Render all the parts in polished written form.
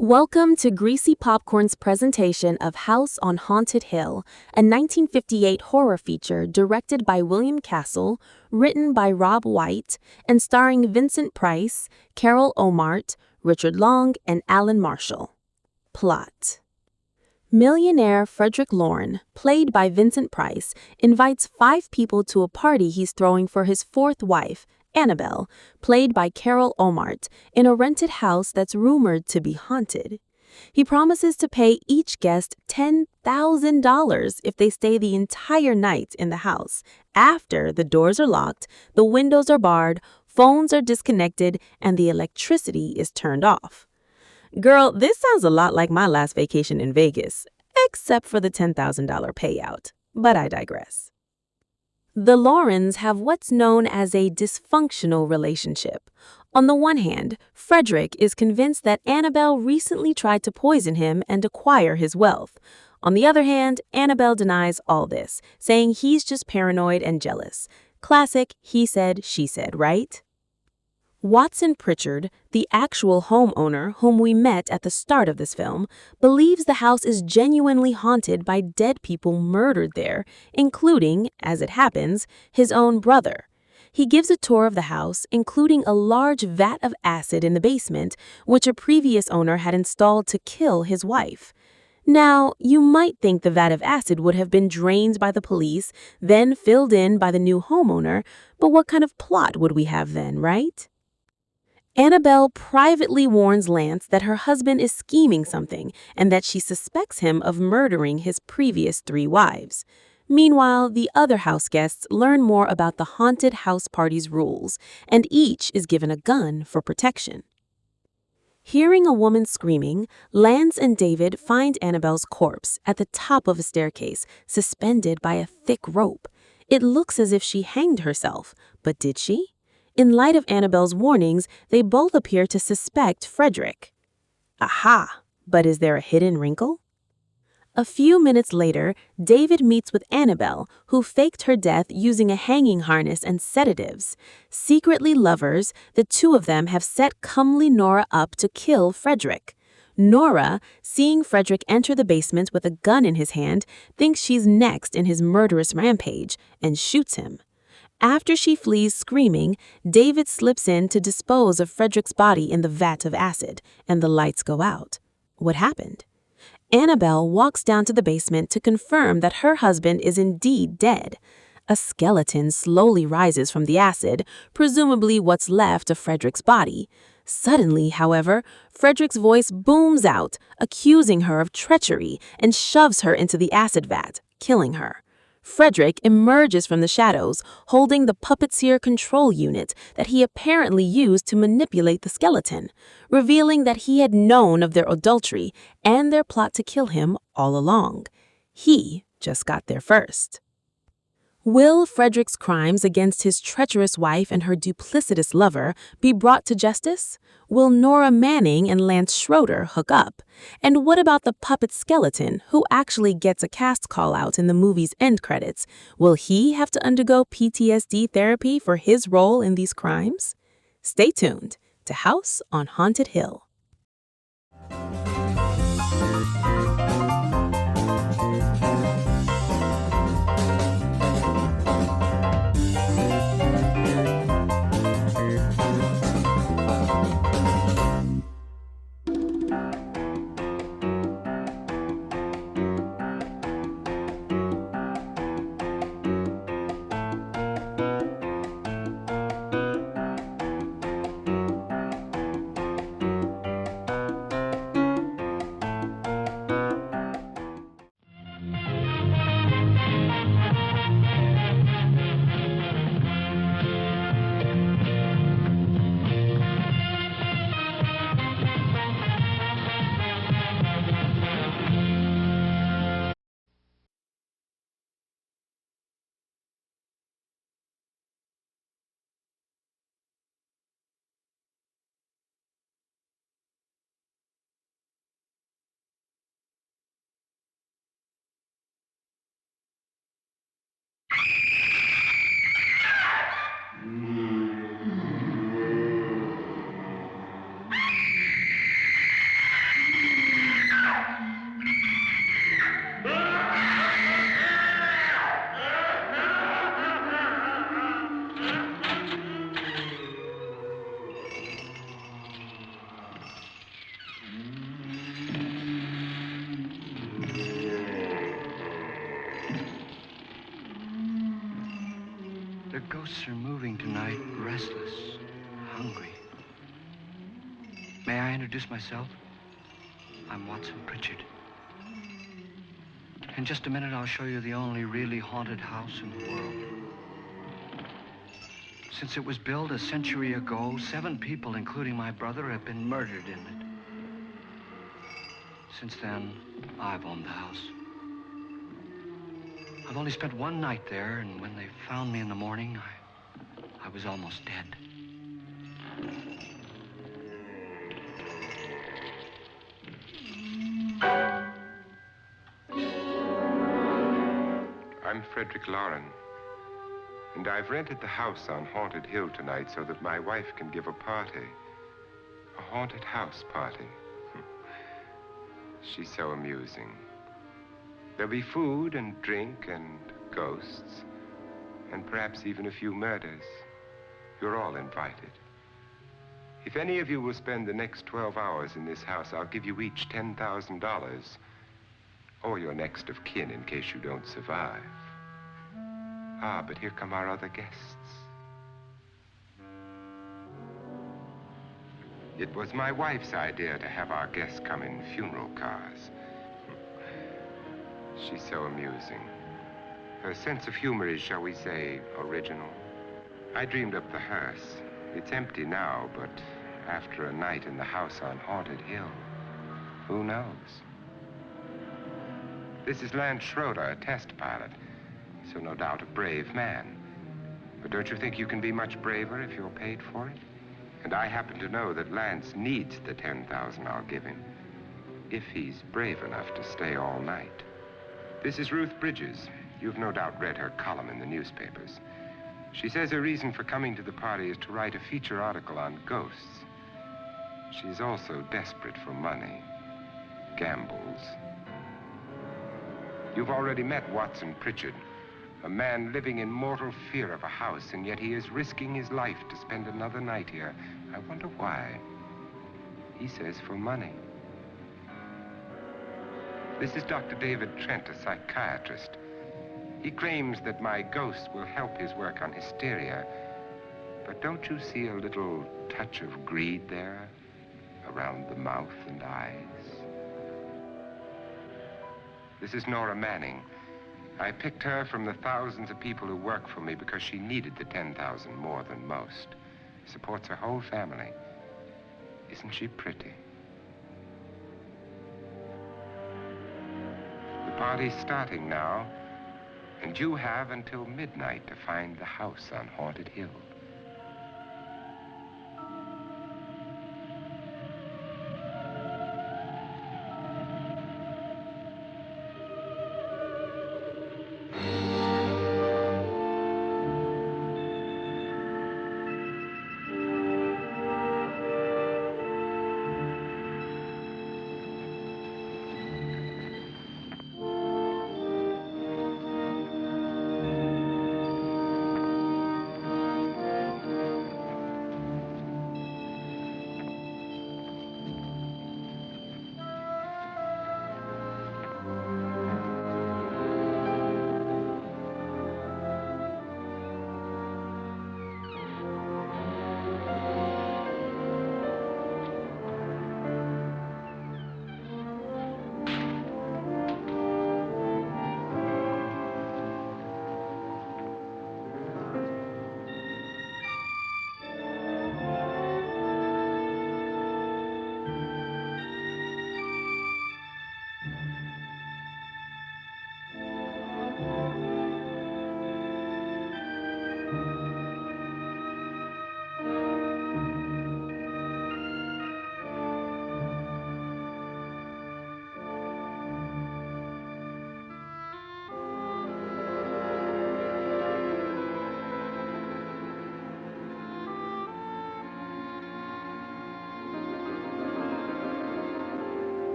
Welcome to Greasy Popcorn's presentation of House on Haunted Hill, a 1958 horror feature directed by William Castle, written by Robb White, and starring Vincent Price, Carol Ohmart, Richard Long, and Alan Marshal. Plot: Millionaire Frederick Loren, played by Vincent Price, invites 5 people to a party he's throwing for his 4th wife, Annabelle, played by Carol Ohmart, in a rented house that's rumored to be haunted. He promises to pay each guest $10,000 if they stay the entire night in the house, after the doors are locked, the windows are barred, phones are disconnected, and the electricity is turned off. Girl, this sounds a lot like my last vacation in Vegas, except for the $10,000 payout. But I digress. The Lorens have what's known as a dysfunctional relationship. On the one hand, Frederick is convinced that Annabelle recently tried to poison him and acquire his wealth. On the other hand, Annabelle denies all this, saying he's just paranoid and jealous. Classic he said, she said, right? Watson Pritchard, the actual homeowner whom we met at the start of this film, believes the house is genuinely haunted by dead people murdered there, including, as it happens, his own brother. He gives a tour of the house, including a large vat of acid in the basement, which a previous owner had installed to kill his wife. Now, you might think the vat of acid would have been drained by the police, then filled in by the new homeowner, but what kind of plot would we have then, right? Annabelle privately warns Lance that her husband is scheming something and that she suspects him of murdering his previous 3 wives. Meanwhile, the other house guests learn more about the haunted house party's rules, and each is given a gun for protection. Hearing a woman screaming, Lance and David find Annabelle's corpse at the top of a staircase, suspended by a thick rope. It looks as if she hanged herself, but did she? In light of Annabelle's warnings, they both appear to suspect Frederick. Aha! But is there a hidden wrinkle? A few minutes later, David meets with Annabelle, who faked her death using a hanging harness and sedatives. Secretly lovers, the two of them have set comely Nora up to kill Frederick. Nora, seeing Frederick enter the basement with a gun in his hand, thinks she's next in his murderous rampage and shoots him. After she flees screaming, David slips in to dispose of Frederick's body in the vat of acid, and the lights go out. What happened? Annabelle walks down to the basement to confirm that her husband is indeed dead. A skeleton slowly rises from the acid, presumably what's left of Frederick's body. Suddenly, however, Frederick's voice booms out, accusing her of treachery, and shoves her into the acid vat, killing her. Frederick emerges from the shadows, holding the puppeteer control unit that he apparently used to manipulate the skeleton, revealing that he had known of their adultery and their plot to kill him all along. He just got there first. Will Frederick's crimes against his treacherous wife and her duplicitous lover be brought to justice? Will Nora Manning and Lance Schroeder hook up? And what about the puppet skeleton, who actually gets a cast call-out in the movie's end credits? Will he have to undergo PTSD therapy for his role in these crimes? Stay tuned to House on Haunted Hill. ghosts are moving tonight, restless, hungry. May I introduce myself? I'm Watson Pritchard. In just a minute, I'll show you the only really haunted house in the world. Since it was built a century ago, 7 people, including my brother, have been murdered in it. Since then, I've owned the house. I've only spent one night there, and when they found me in the morning, I was almost dead. I'm Frederick Loren, and I've rented the house on Haunted Hill tonight so that my wife can give a party. A haunted house party. She's so amusing. There'll be food and drink and ghosts, and perhaps even a few murders. You're all invited. If any of you will spend the next 12 hours in this house, I'll give you each $10,000, or your next of kin in case you don't survive. Ah, but here come our other guests. It was my wife's idea to have our guests come in funeral cars. She's so amusing. Her sense of humor is, shall we say, original. I dreamed up the hearse. It's empty now, but after a night in the house on Haunted Hill, who knows? This is Lance Schroeder, a test pilot, so no doubt a brave man. But don't you think you can be much braver if you're paid for it? And I happen to know that Lance needs the $10,000 I'll give him, if he's brave enough to stay all night. This is Ruth Bridges. You've no doubt read her column in the newspapers. She says her reason for coming to the party is to write a feature article on ghosts. She's also desperate for money, gambles. You've already met Watson Pritchard, a man living in mortal fear of a house, and yet he is risking his life to spend another night here. I wonder why. He says for money. This is Dr. David Trent, a psychiatrist. He claims that my ghost will help his work on hysteria. But don't you see a little touch of greed there, around the mouth and eyes? This is Nora Manning. I picked her from the thousands of people who work for me because she needed the $10,000 more than most. Supports her whole family. Isn't she pretty? The party's starting now, and you have until midnight to find the house on Haunted Hill.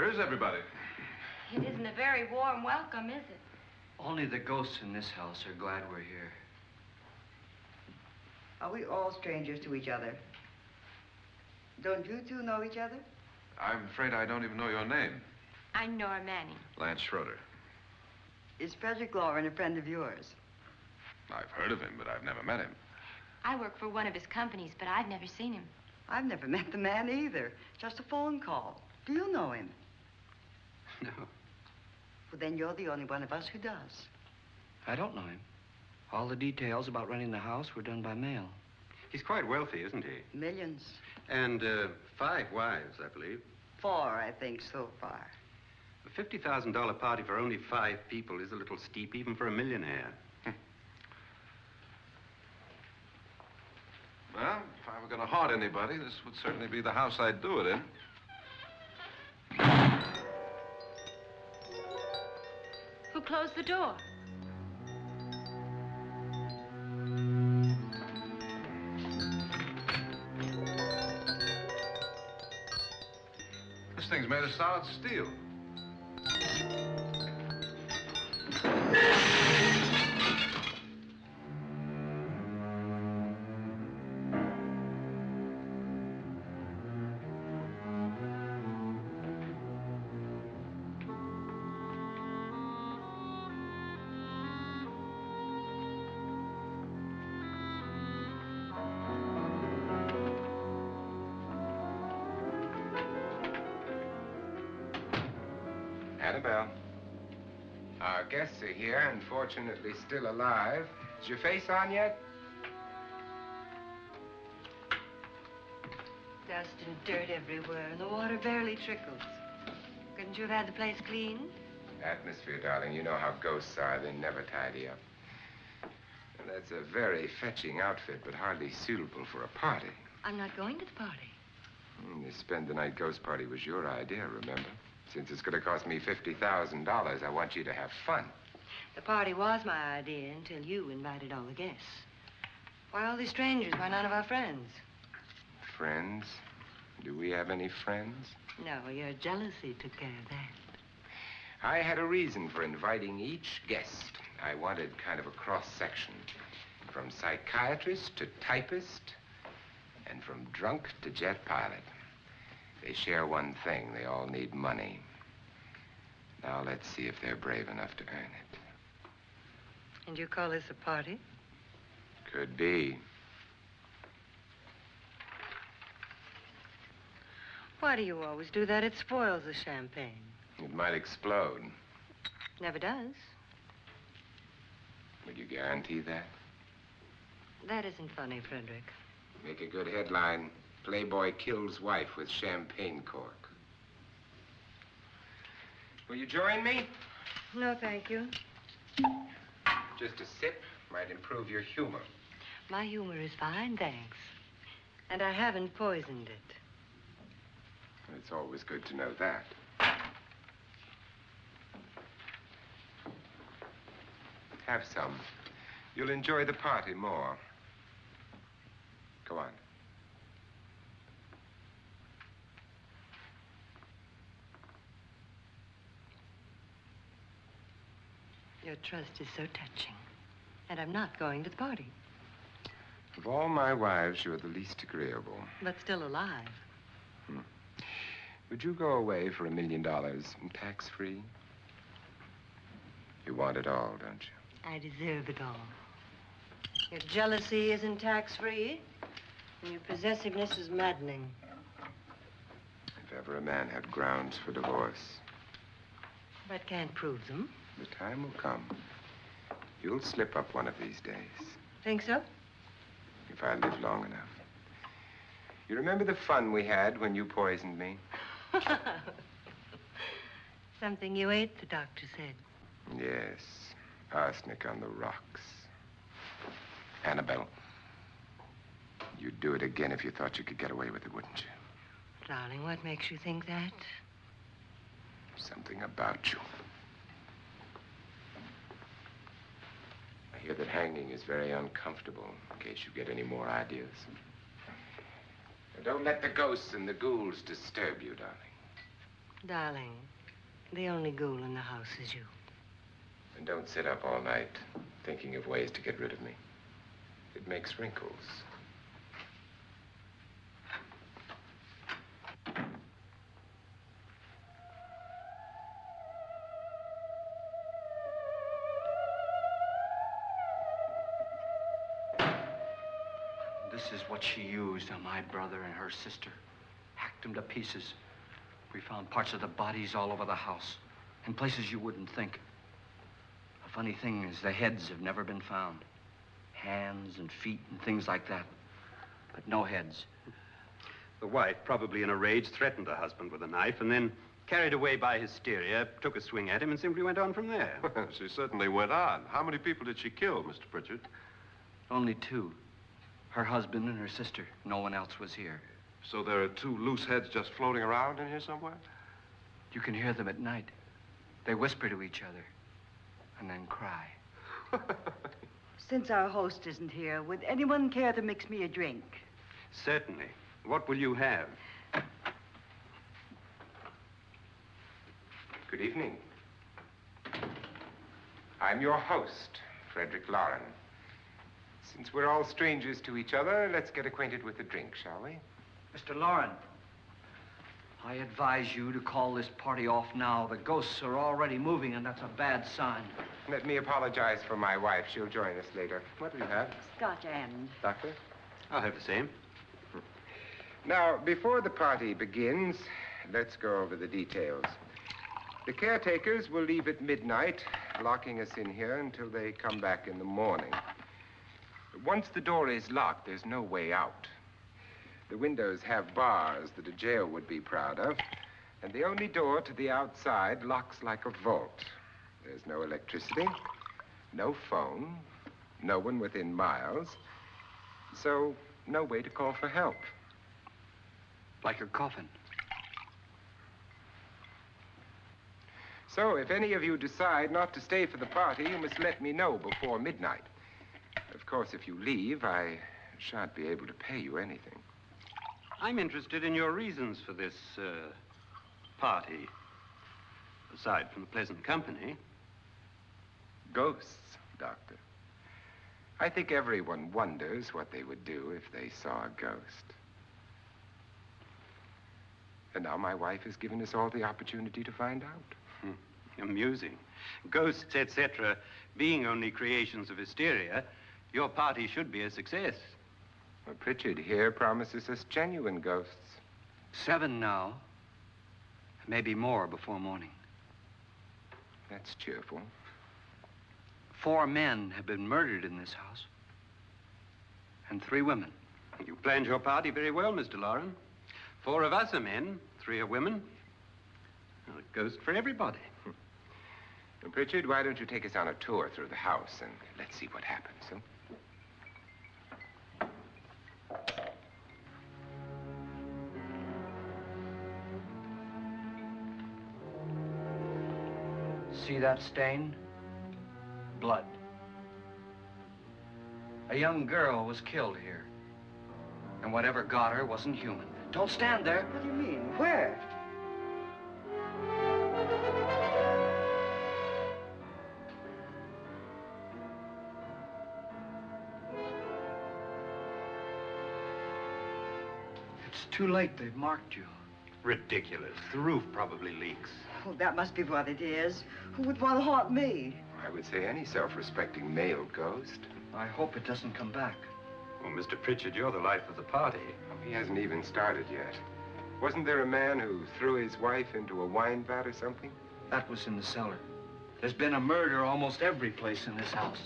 Where's everybody? It isn't a very warm welcome, is it? Only the ghosts in this house are glad we're here. Are we all strangers to each other? Don't you two know each other? I'm afraid I don't even know your name. I'm Nora Manning. Lance Schroeder. Is Frederick Loren a friend of yours? I've heard of him, but I've never met him. I work for one of his companies, but I've never seen him. I've never met the man either. Just a phone call. Do you know him? No, Well, then you're the only one of us who does. I don't know him. All the details about renting the house were done by mail. He's quite wealthy, isn't he? Millions. And 5 wives, I believe. 4, I think, so far. A $50,000 party for only 5 people is a little steep, even for a millionaire. Well, if I were going to haunt anybody, this would certainly be the house I'd do it in. Who closed the door? This thing's made of solid steel. Annabelle. Our guests are here, unfortunately still alive. Is your face on yet? Dust and dirt everywhere, and the water barely trickles. Couldn't you have had the place cleaned? Atmosphere, darling. You know how ghosts are. They never tidy up. And that's a very fetching outfit, but hardly suitable for a party. I'm not going to the party. The spend-the-night ghost party was your idea, remember? Since it's going to cost me $50,000, I want you to have fun. The party was my idea until you invited all the guests. Why all these strangers? Why none of our friends? Friends? Do we have any friends? No, your jealousy took care of that. I had a reason for inviting each guest. I wanted kind of a cross-section. From psychiatrist to typist, and from drunk to jet pilot. They share one thing. They all need money. Now let's see if they're brave enough to earn it. And you call this a party? Could be. Why do you always do that? It spoils the champagne. It might explode. Never does. Would you guarantee that? That isn't funny, Frederick. Make a good headline. Playboy kills wife with champagne cork. Will you join me? No, thank you. Just a sip might improve your humor. My humor is fine, thanks. And I haven't poisoned it. It's always good to know that. Have some. You'll enjoy the party more. Go on. Your trust is so touching. And I'm not going to the party. Of all my wives, you're the least agreeable. But still alive. Would you go away for $1 million tax-free? You want it all, don't you? I deserve it all. Your jealousy isn't tax-free, and your possessiveness is maddening. If ever a man had grounds for divorce, But can't prove them. the time will come. You'll slip up one of these days, Think so? if I live long enough. You remember the fun we had when you poisoned me? Something you ate, the doctor said. Yes, arsenic on the rocks. Annabelle, you'd do it again if you thought you could get away with it, wouldn't you? Darling, what makes you think that? Something about you. I hear that hanging is very uncomfortable, in case you get any more ideas. Now, don't let the ghosts and the ghouls disturb you, darling. Darling, the only ghoul in the house is you. And don't sit up all night thinking of ways to get rid of me. It makes wrinkles. This is what she used on my brother and her sister. Hacked them to pieces. We found parts of the bodies all over the house, in places you wouldn't think. The funny thing is the heads have never been found. Hands and feet and things like that. But no heads. The wife, probably in a rage, threatened her husband with a knife and then, carried away by hysteria, took a swing at him and simply went on from there. She certainly went on. How many people did she kill, Mr. Pritchard? Only two. Her husband and her sister. No one else was here. So there are two loose heads just floating around in here somewhere? You can hear them at night. They whisper to each other and then cry. Since our host isn't here, would anyone care to mix me a drink? Certainly. What will you have? Good evening. I'm your host, Frederick Loren. Since we're all strangers to each other, let's get acquainted with a drink, shall we? Mr. Loren, I advise you to call this party off now. The ghosts are already moving, and that's a bad sign. Let me apologize for my wife. She'll join us later. What do you have? Scotch and. Doctor? I'll have the same. Now, before the party begins, let's go over the details. The caretakers will leave at midnight, locking us in here until they come back in the morning. Once the door is locked, there's no way out. The windows have bars that a jail would be proud of, and the only door to the outside locks like a vault. There's no electricity, no phone, no one within miles, so no way to call for help. Like a coffin. So if any of you decide not to stay for the party, you must let me know before midnight. Of course, if you leave, I shan't be able to pay you anything. I'm interested in your reasons for this, party. Aside from the pleasant company. Ghosts, Doctor. I think everyone wonders what they would do if they saw a ghost. And now my wife has given us all the opportunity to find out. Amusing. Ghosts, etc., being only creations of hysteria, your party should be a success. Well, Pritchard here promises us genuine ghosts. 7 now. Maybe more before morning. That's cheerful. 4 men have been murdered in this house. And 3 women. You planned your party very well, Mr. Loren. 4 of us are men, 3 are women. A ghost for everybody. And Pritchard, why don't you take us on a tour through the house and let's see what happens, huh? See that stain? Blood. A young girl was killed here. And whatever got her wasn't human. Don't stand there. What do you mean? Where? It's too late. They've marked you. Ridiculous. The roof probably leaks. Oh, that must be what it is. Who would want to haunt me? I would say any self-respecting male ghost. I hope it doesn't come back. Well, Mr. Pritchard, you're the life of the party. He hasn't even started yet. Wasn't there a man who threw his wife into a wine vat or something? That was in the cellar. There's been a murder almost every place in this house.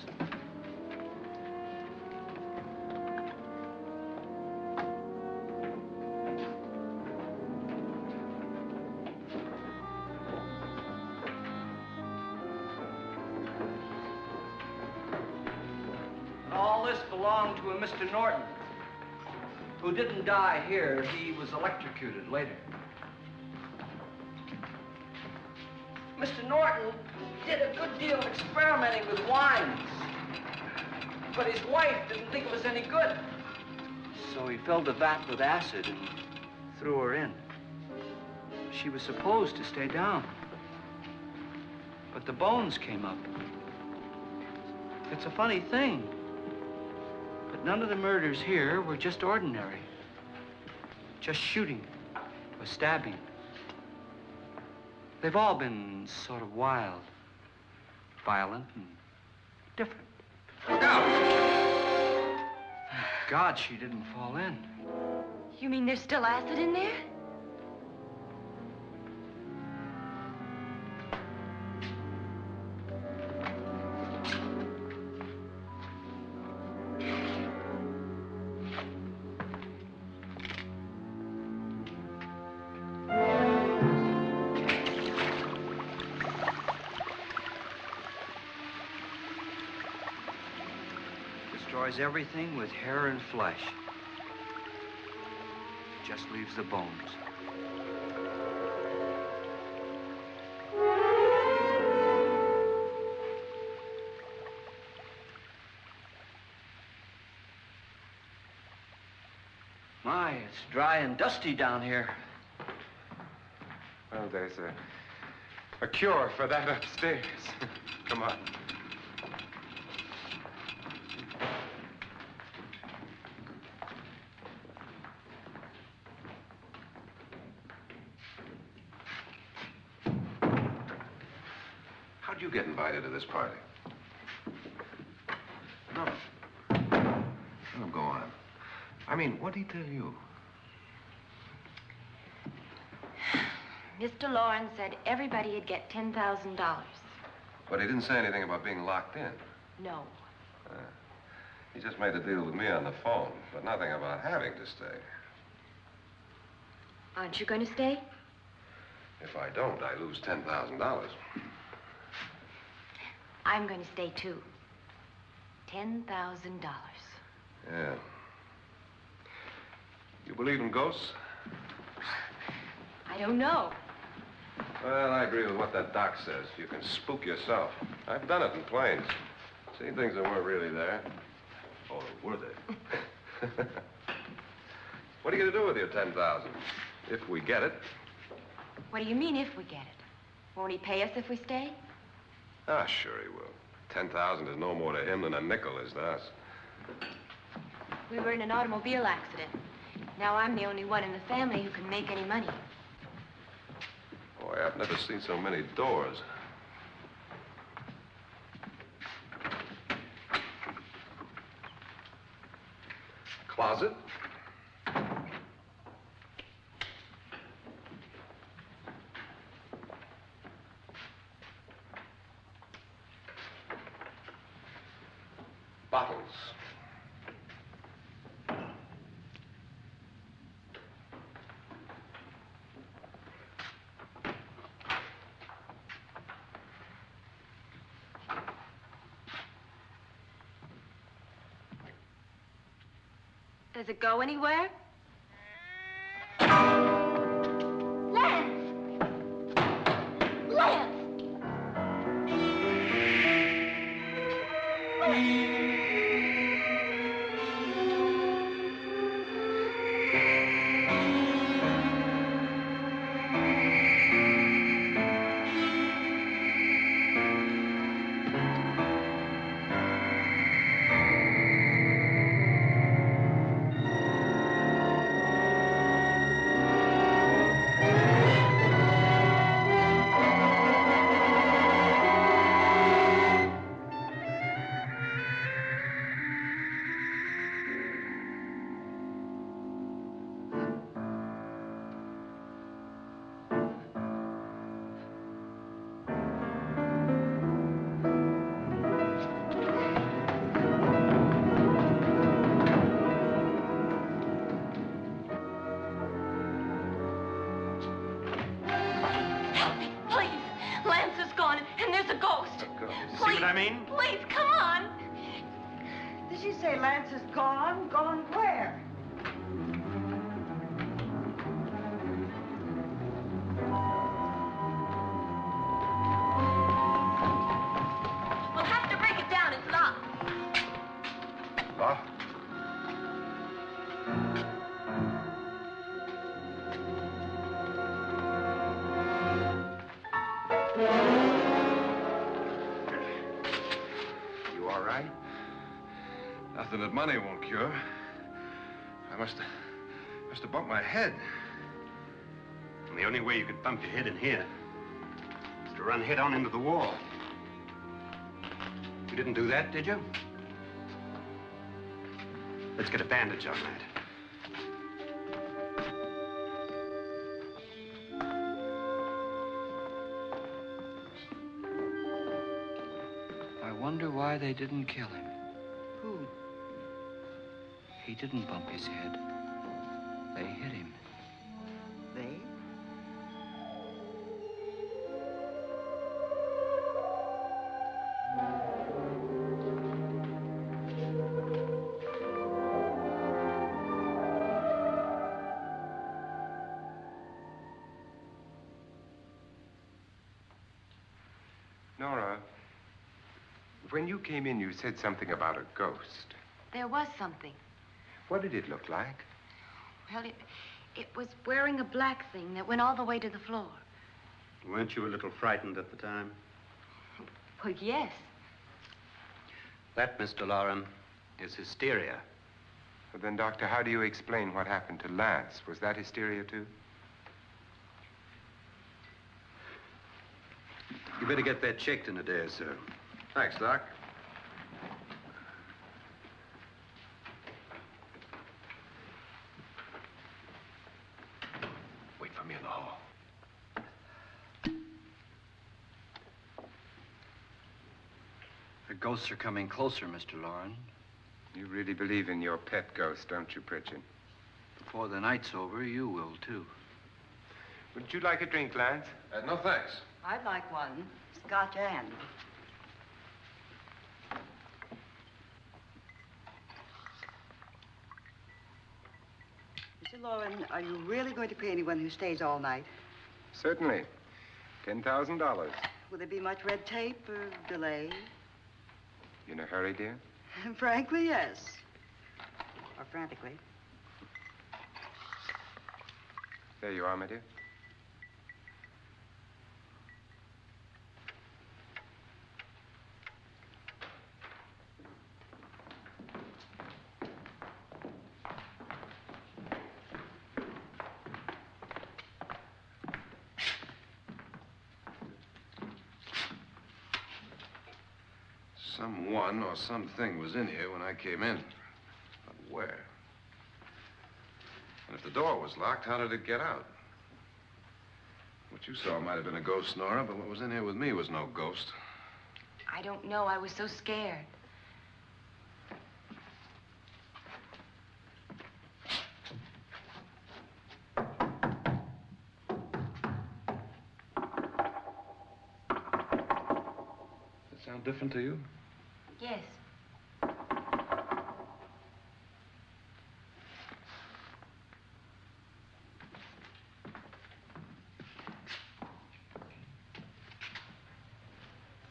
All this belonged to a Mr. Norton, who didn't die here. He was electrocuted later. Mr. Norton did a good deal of experimenting with wines, but his wife didn't think it was any good. So he filled the vat with acid and threw her in. she was supposed to stay down. But the bones came up. It's a funny thing, but none of the murders here were just ordinary. Just shooting or stabbing. They've all been sort of wild, violent, and different. Look out! God, she didn't fall in. You mean there's still acid in there? Destroys everything with hair and flesh. Just leaves the bones. My, it's dry and dusty down here. Well, there's a cure for that upstairs. Come on. How'd you get invited to this party? No. No, go on. I mean, what'd he tell you? Mr. Loren said everybody'd get $10,000. But he didn't say anything about being locked in. No. He just made a deal with me on the phone, but nothing about having to stay. Aren't you going to stay? If I don't, I lose $10,000. I'm going to stay, too. $10,000. Yeah. You believe in ghosts? I don't know. Well, I agree with what that doc says. You can spook yourself. I've done it in planes. Seen things that weren't really there. Or were they? What are you going to do with your $10,000? If we get it. What do you mean, if we get it? Won't he pay us if we stay? Ah, sure he will. 10,000 is no more to him than a nickel is to us. We were in an automobile accident. Now I'm the only one in the family who can make any money. Boy, I've never seen so many doors. Closet. Bottles. Does it go anywhere? Lance! Lance! Please, come on. Did she say Lance is gone? Gone where? We'll have to break it down. It's locked. Locked? Nothing that money won't cure. I must have bumped my head. And the only way you could bump your head in here is to run head on into the wall. You didn't do that, did you? Let's get a bandage on that. I wonder why they didn't kill him. Who? He didn't bump his head. They hit him. They? Nora, when you came in, you said something about a ghost. There was something. What did it look like? Well, it was wearing a black thing that went all the way to the floor. Weren't you a little frightened at the time? Well, yes. That, Mr. Loren, is hysteria. Well, then, Doctor, how do you explain what happened to Lance? Was that hysteria, too? You better get that checked in a day or so. Thanks, Doc. Wait for me in the hall. The ghosts are coming closer, Mr. Loren. You really believe in your pet ghost, don't you, Pritchard? Before the night's over, you will, too. Would you like a drink, Lance? No, thanks. I'd like one. Scotch and. Mr. Loren, are you really going to pay anyone who stays all night? Certainly. $10,000. Will there be much red tape or delay? You in a hurry, dear? Frankly, yes. Or frantically. There you are, my dear. Someone or something was in here when I came in. But where? And if the door was locked, how did it get out? What you saw might have been a ghost, Nora, but what was in here with me was no ghost. I don't know. I was so scared. Does that sound different to you? Yes.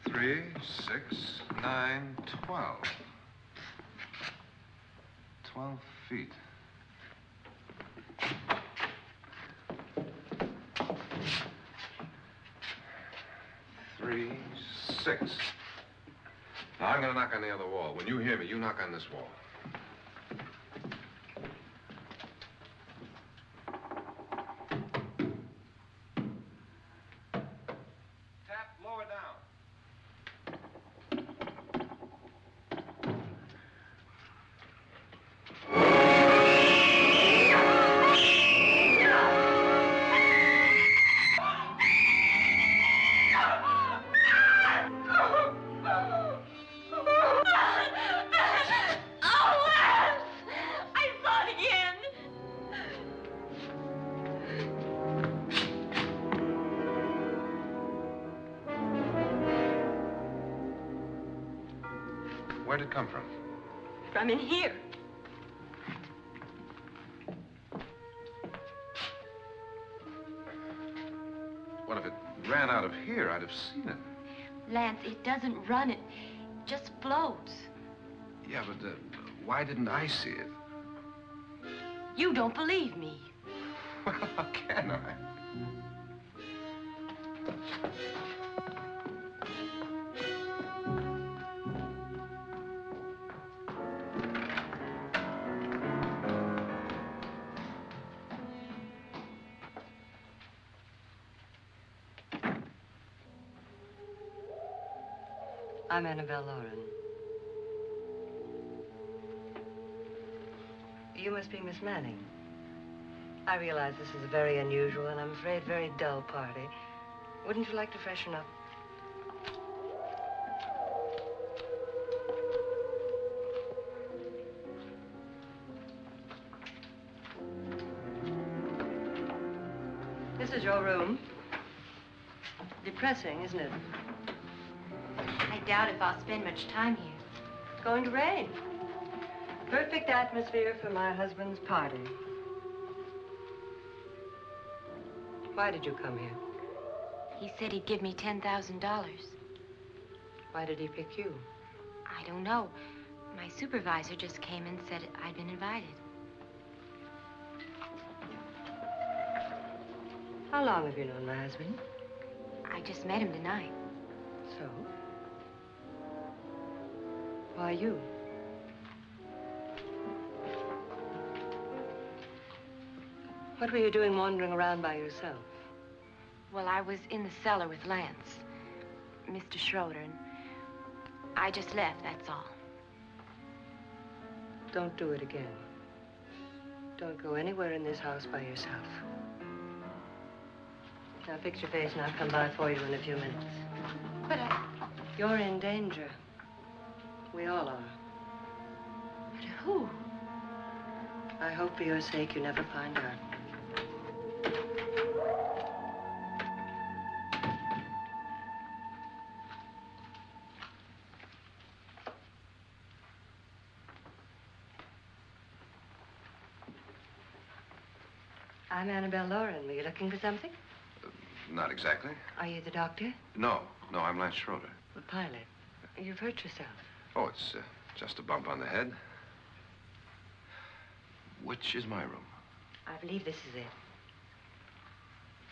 Three, 6, 9, 12. 12 feet. Three, 6. Now, I'm going to knock on the other wall. When you hear me, you knock on this wall. Tap lower down. Where'd it come from? From in here. What if it ran out of here? I'd have seen it. Lance, it doesn't run. It just floats. Yeah, but why didn't I see it? You don't believe me. Well, how can I? I'm Annabelle Loren. You must be Miss Manning. I realize this is a very unusual and I'm afraid very dull party. Wouldn't you like to freshen up? This is your room. Depressing, isn't it? I doubt if I'll spend much time here. It's going to rain. Perfect atmosphere for my husband's party. Why did you come here? He said he'd give me $10,000. Why did he pick you? I don't know. My supervisor just came and said I'd been invited. How long have you known my husband? I just met him tonight. So? Why you? What were you doing wandering around by yourself? Well, I was in the cellar with Lance, Mr. Schroeder, and I just left, that's all. Don't do it again. Don't go anywhere in this house by yourself. Now fix your face and I'll come by for you in a few minutes. But You're in danger. We all are. But who? I hope for your sake you never find out. I'm Annabelle Loren. Were you looking for something? Not exactly. Are you the doctor? No, I'm Lance Schroeder. The pilot. You've hurt yourself. Oh, it's just a bump on the head. Which is my room? I believe this is it.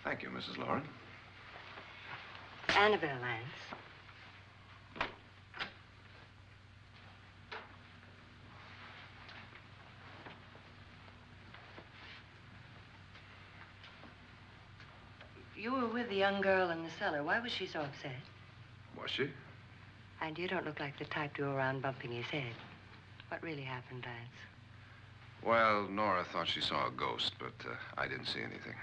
Thank you, Mrs. Loren. Annabelle, Lance. You were with the young girl in the cellar. Why was she so upset? Was she? And you don't look like the type to go around bumping his head. What really happened, Lance? Well, Nora thought she saw a ghost, but I didn't see anything.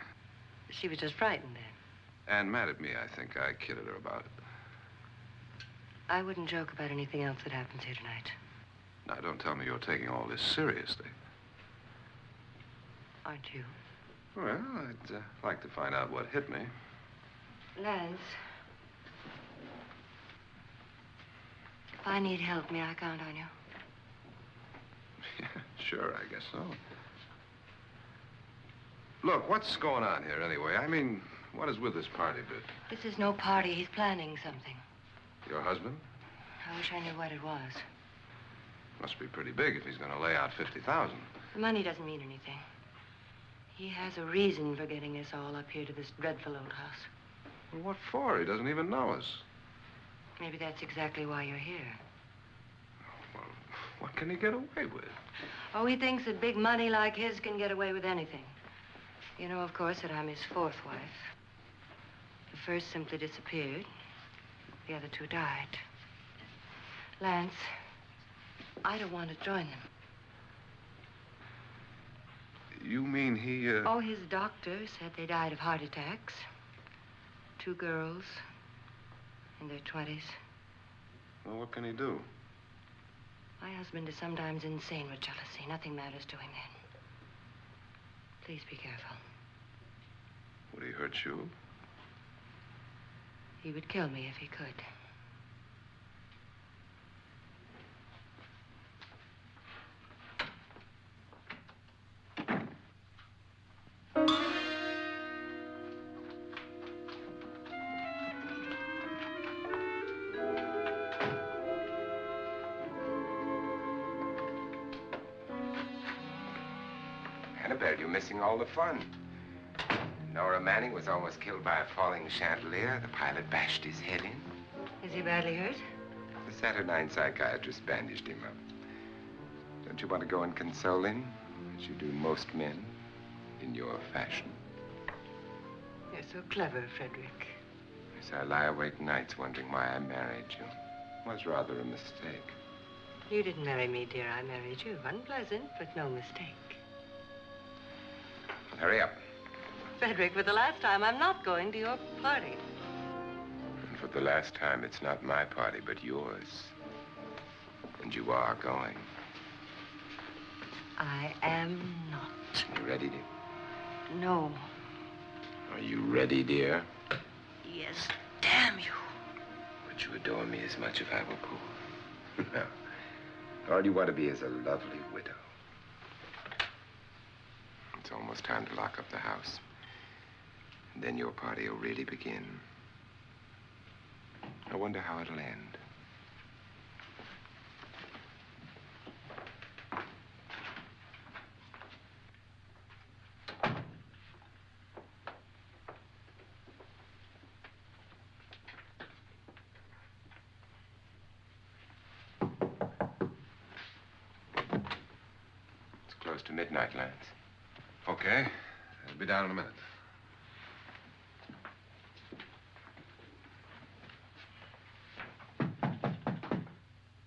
She was just frightened then. And mad at me, I think. I kidded her about it. I wouldn't joke about anything else that happens here tonight. Now, don't tell me you're taking all this seriously. Aren't you? Well, I'd like to find out what hit me. Lance. If I need help, may I count on you? Yeah, sure, I guess so. Look, what's going on here anyway? I mean, what is with this party bit? This is no party. He's planning something. Your husband? I wish I knew what it was. Must be pretty big if he's going to lay out 50,000. The money doesn't mean anything. He has a reason for getting us all up here to this dreadful old house. Well, what for? He doesn't even know us. Maybe that's exactly why you're here. Well, what can he get away with? Oh, he thinks that big money like his can get away with anything. You know, of course, that I'm his fourth wife. The first simply disappeared. The other two died. Lance, I don't want to join them. You mean he, Oh, his doctor said they died of heart attacks. 2 girls in their 20s. Well, what can he do? My husband is sometimes insane with jealousy. Nothing matters to him then. Please be careful. Would he hurt you? He would kill me if he could. Annabelle, you're missing all the fun. Nora Manning was almost killed by a falling chandelier. The pilot bashed his head in. Is he badly hurt? The Saturnine psychiatrist bandaged him up. Don't you want to go and console him, as you do most men, in your fashion? You're so clever, Frederick. Yes, I lie awake nights wondering why I married you. was rather a mistake. You didn't marry me, dear. I married you. Unpleasant, but no mistake. Hurry up. Frederick, for the last time, I'm not going to your party. And for the last time, it's not my party, but yours. And you are going. I am not. You ready, dear? No. Are you ready, dear? Yes, damn you. Would you adore me as much if I were poor? No. All you want to be is a lovely widow. It's almost time to lock up the house. And then your party will really begin. I wonder how it'll end. It's close to midnight, Lance. Okay. I'll be down in a minute.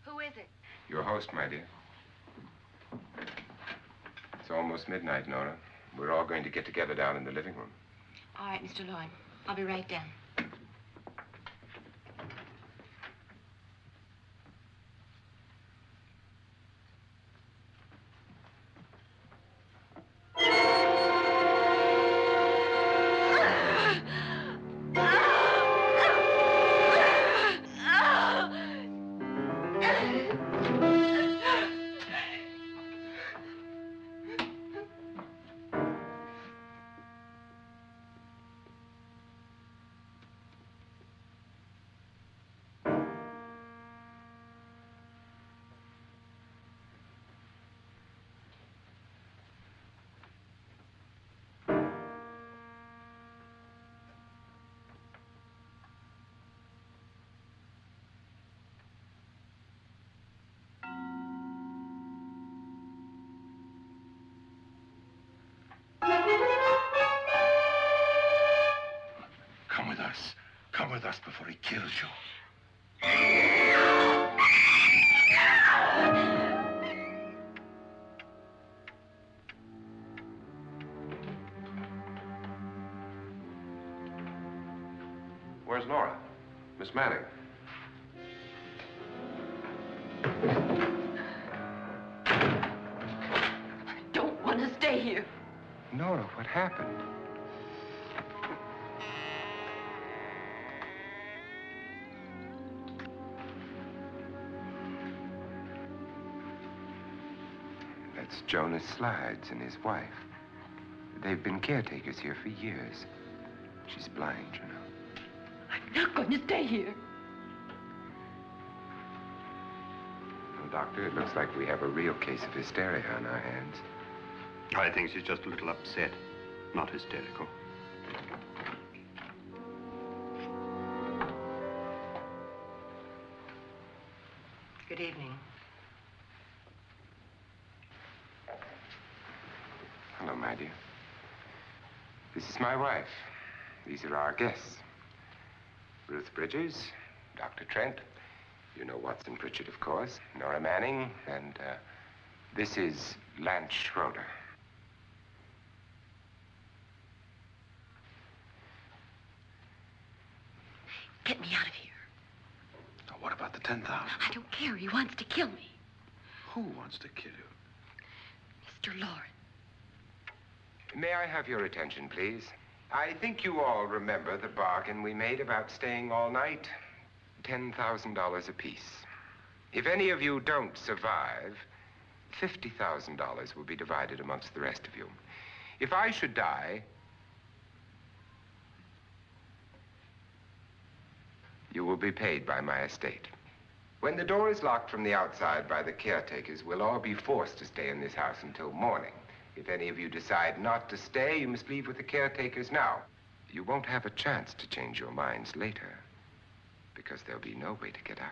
Who is it? Your host, my dear. It's almost midnight, Nora. We're all going to get together down in the living room. All right, Mr. Loren. I'll be right down. Come with us before he kills you. Where's Nora? Miss Manning. I don't want to stay here. Nora, what happened? That's Jonas Slides and his wife. They've been caretakers here for years. She's blind, you know. I'm not going to stay here. Well, Doctor, it looks like we have a real case of hysteria on our hands. I think she's just a little upset, not hysterical. Good evening. Hello, my dear. This is my wife. These are our guests. Ruth Bridges, Dr. Trent. You know Watson Pritchard, of course. Nora Manning, and this is Lance Schroeder. Get me out of here. Now, what about the 10,000? I don't care. He wants to kill me. Who wants to kill you? Mr. Loren. May I have your attention, please? I think you all remember the bargain we made about staying all night. $10,000 apiece. If any of you don't survive, $50,000 will be divided amongst the rest of you. If I should die, you will be paid by my estate. When the door is locked from the outside by the caretakers, we'll all be forced to stay in this house until morning. If any of you decide not to stay, you must leave with the caretakers now. You won't have a chance to change your minds later, because there'll be no way to get out.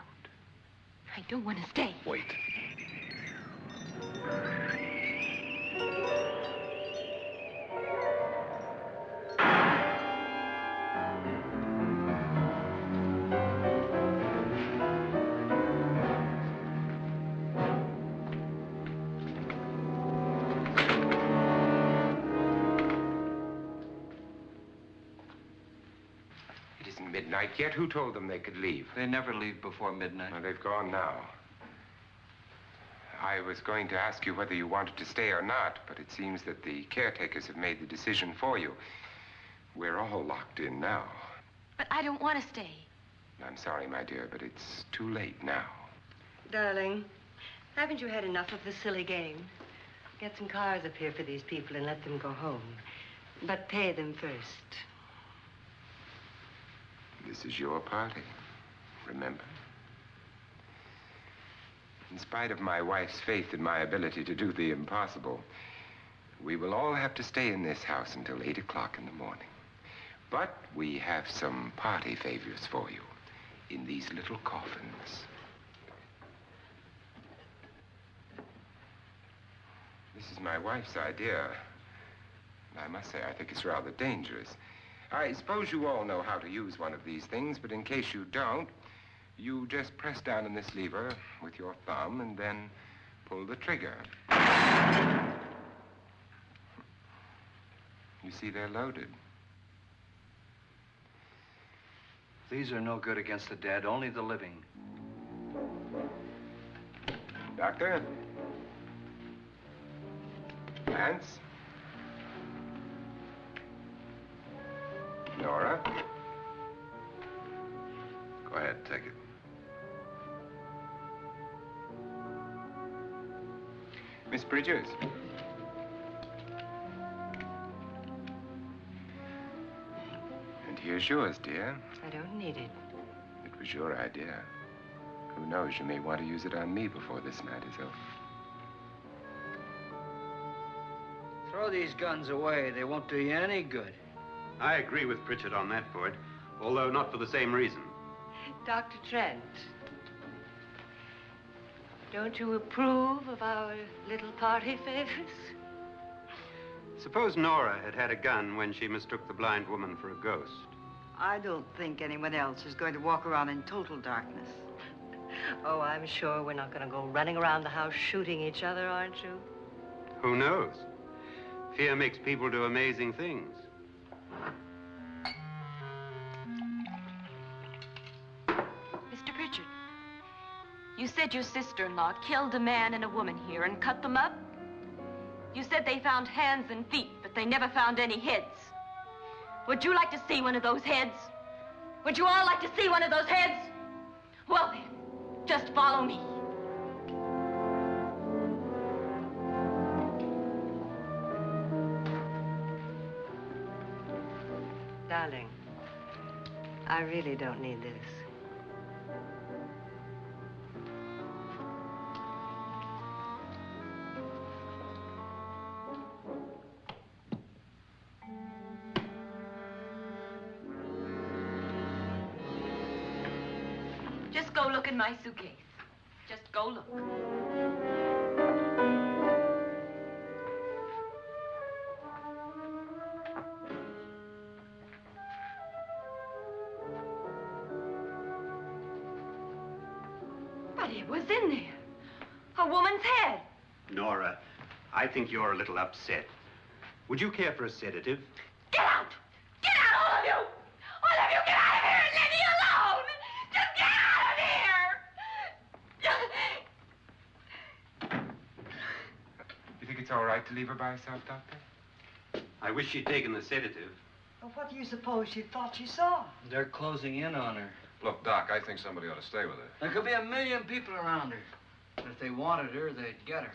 I don't want to stay. Wait. midnight yet. Who told them they could leave? They never leave before midnight. Well, they've gone now. I was going to ask you whether you wanted to stay or not, but it seems that the caretakers have made the decision for you. We're all locked in now. But I don't want to stay. I'm sorry, my dear, but it's too late now. Darling, haven't you had enough of the silly game? Get some cars up here for these people and let them go home. But pay them first. This is your party, remember? In spite of my wife's faith in my ability to do the impossible, we will all have to stay in this house until 8 o'clock in the morning. But we have some party favors for you in these little coffins. This is my wife's idea. I must say, I think it's rather dangerous. I suppose you all know how to use one of these things, but in case you don't, you just press down on this lever with your thumb and then pull the trigger. You see, they're loaded. These are no good against the dead, only the living. Doctor? Lance? Nora? Go ahead, take it. Miss Bridges? And here's yours, dear. I don't need it. It was your idea. Who knows, you may want to use it on me before this night is over. Throw these guns away. They won't do you any good. I agree with Pritchard on that point, although not for the same reason. Dr. Trent, don't you approve of our little party favors? Suppose Nora had had a gun when she mistook the blind woman for a ghost. I don't think anyone else is going to walk around in total darkness. Oh, I'm sure we're not going to go running around the house shooting each other, aren't you? Who knows? Fear makes people do amazing things. Mr. Pritchard, you said your sister-in-law killed a man and a woman here and cut them up? You said they found hands and feet, but they never found any heads. Would you like to see one of those heads? Would you all like to see one of those heads? Well then, just follow me. Darling, I really don't need this. Just go look in my suitcase. Just go look. But it was in there. A woman's head. Nora, I think you're a little upset. Would you care for a sedative? Get out! Get out, all of you! All of you, get out of here and leave me alone! Just get out of here! You think it's all right to leave her by herself, Doctor? I wish she'd taken the sedative. Well, what do you suppose she thought she saw? They're closing in on her. Look, Doc, I think somebody ought to stay with her. There could be 1 million people around her. But if they wanted her, they'd get her.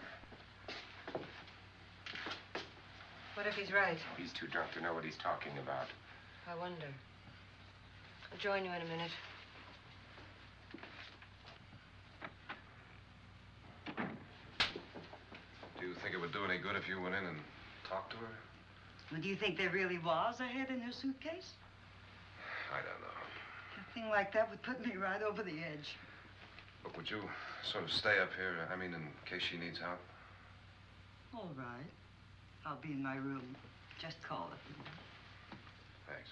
What if he's right? He's too drunk to know what he's talking about. I wonder. I'll join you in a minute. Do you think it would do any good if you went in and talked to her? Well, do you think there really was a head in her suitcase? I don't know. A thing like that would put me right over the edge. Look, would you sort of stay up here, I mean, in case she needs help? All right. I'll be in my room. Just call it. Thanks.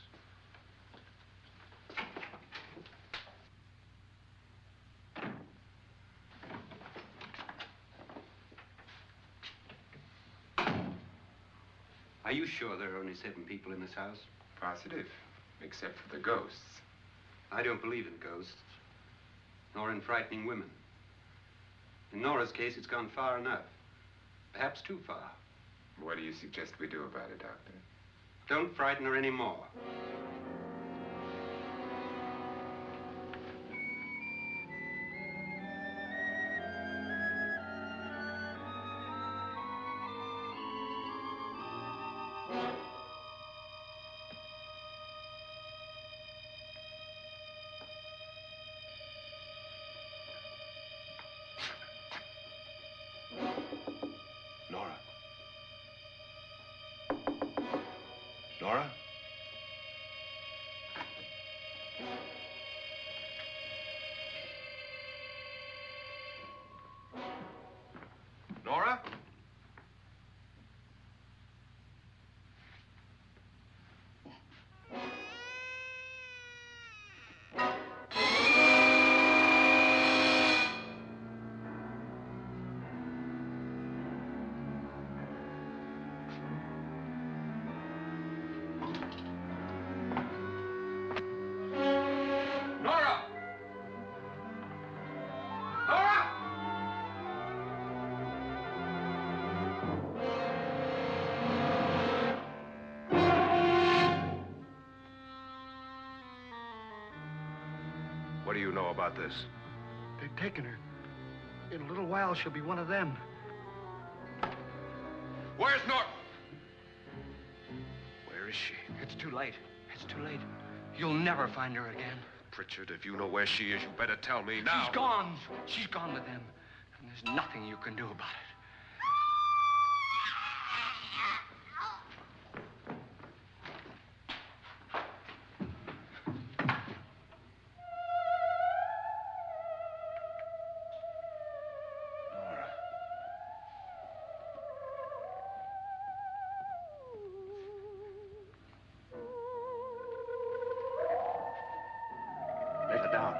Are you sure there are only 7 people in this house? Positive, except for the ghosts. I don't believe in ghosts, nor in frightening women. In Nora's case, it's gone far enough. Perhaps too far. What do you suggest we do about it, Doctor? Don't frighten her anymore. Nora? Nora? Nora? Nora! Nora! What do you know about this? They've taken her. In a little while, she'll be one of them. Where's Nora? Where is she? It's too late. It's too late. You'll never find her again. Pritchard, if you know where she is, you better tell me now. She's gone. She's gone with them. And there's nothing you can do about it. Let her down.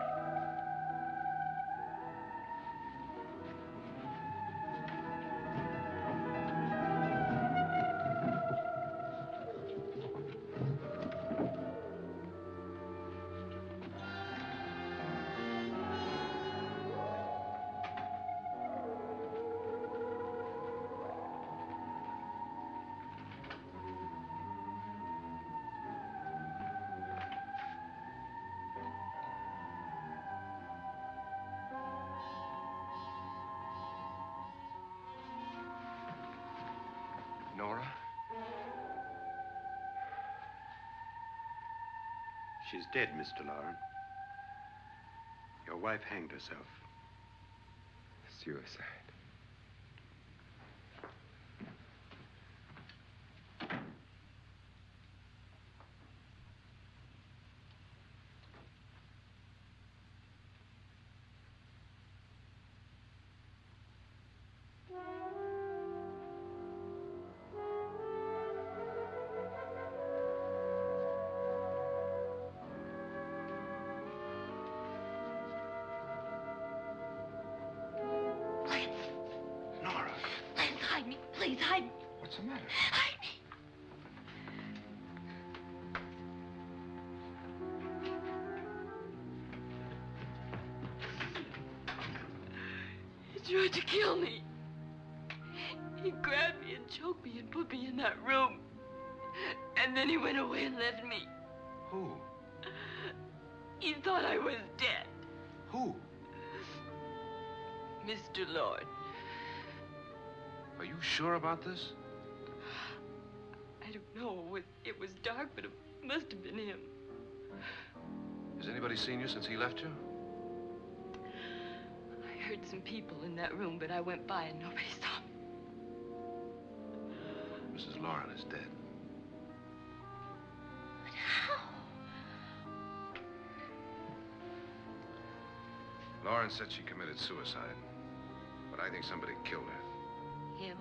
Nora? She's dead, Mr. Loren. Your wife hanged herself. Suicide. Nora, Hide me, please, hide me. what's the matter? Hide me. He tried to kill me. He grabbed me and choked me and put me in that room. And then he went away and left me. Who? He thought I was dead. Who? Mr. Lord. Are you sure about this? I don't know. It was dark, but it must have been him. Has anybody seen you since he left you? I heard some people in that room, but I went by and nobody saw me. Mrs. Loren is dead. But how? Loren said she committed suicide, but I think somebody killed her. Him?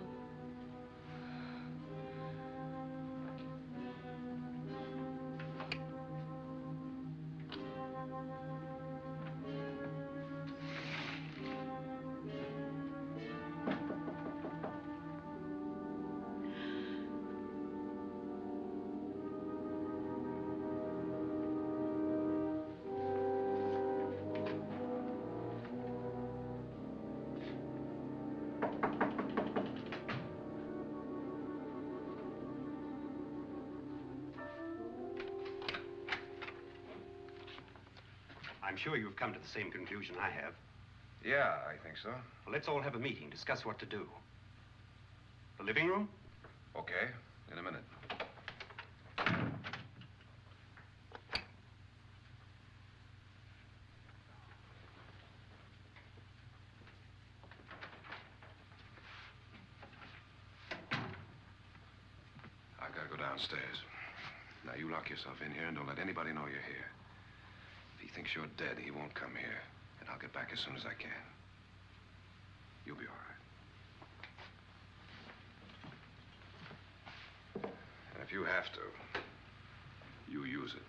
I'm sure you've come to the same conclusion I have. Yeah, I think so. Well, let's all have a meeting, discuss what to do. The living room? Okay, in a minute. I gotta go downstairs. Now, you lock yourself in here and don't let anybody know you're here. If he thinks you're dead, he won't come here. And I'll get back as soon as I can. You'll be all right. And if you have to, you use it.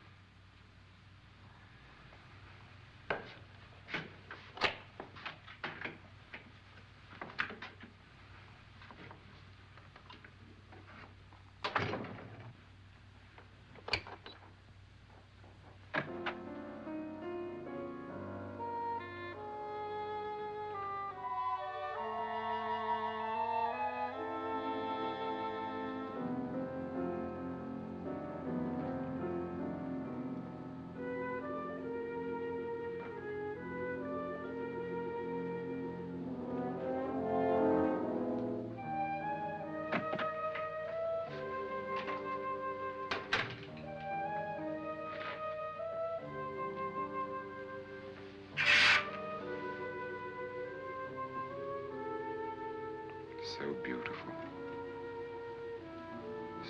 So beautiful.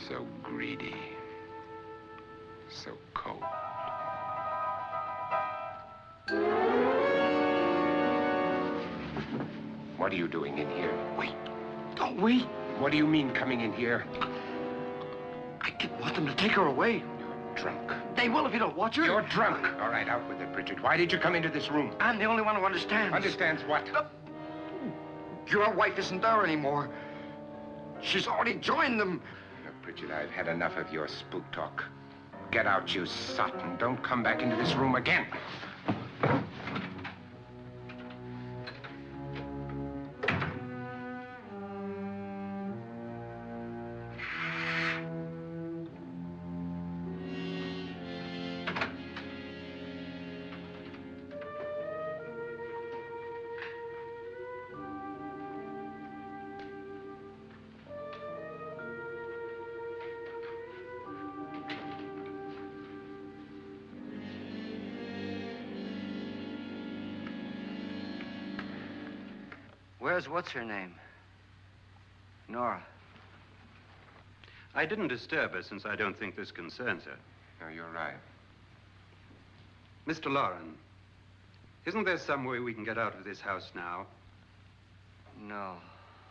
So greedy. So cold. What are you doing in here? Wait. Don't we? What do you mean coming in here? I didn't want them to take her away. You're drunk. They will if you don't watch her. You're drunk. All right, out with it, Bridget. Why did you come into this room? I'm the only one who understands. Understands what? Your wife isn't there anymore. She's already joined them. Look, Bridget, I've had enough of your spook talk. Get out, you sot, and don't come back into this room again. Where's what's-her-name? Nora. I didn't disturb her since I don't think this concerns her. No, you're right. Mr. Loren, isn't there some way we can get out of this house now? No,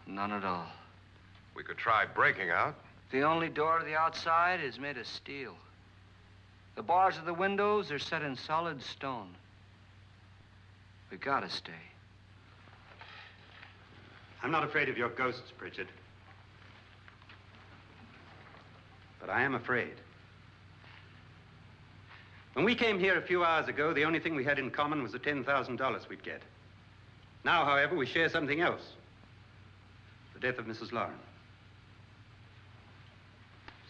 none at all. We could try breaking out. The only door to the outside is made of steel. The bars of the windows are set in solid stone. We gotta stay. I'm not afraid of your ghosts, Bridget. But I am afraid. When we came here a few hours ago, the only thing we had in common was the $10,000 we'd get. Now, however, we share something else. The death of Mrs. Loren.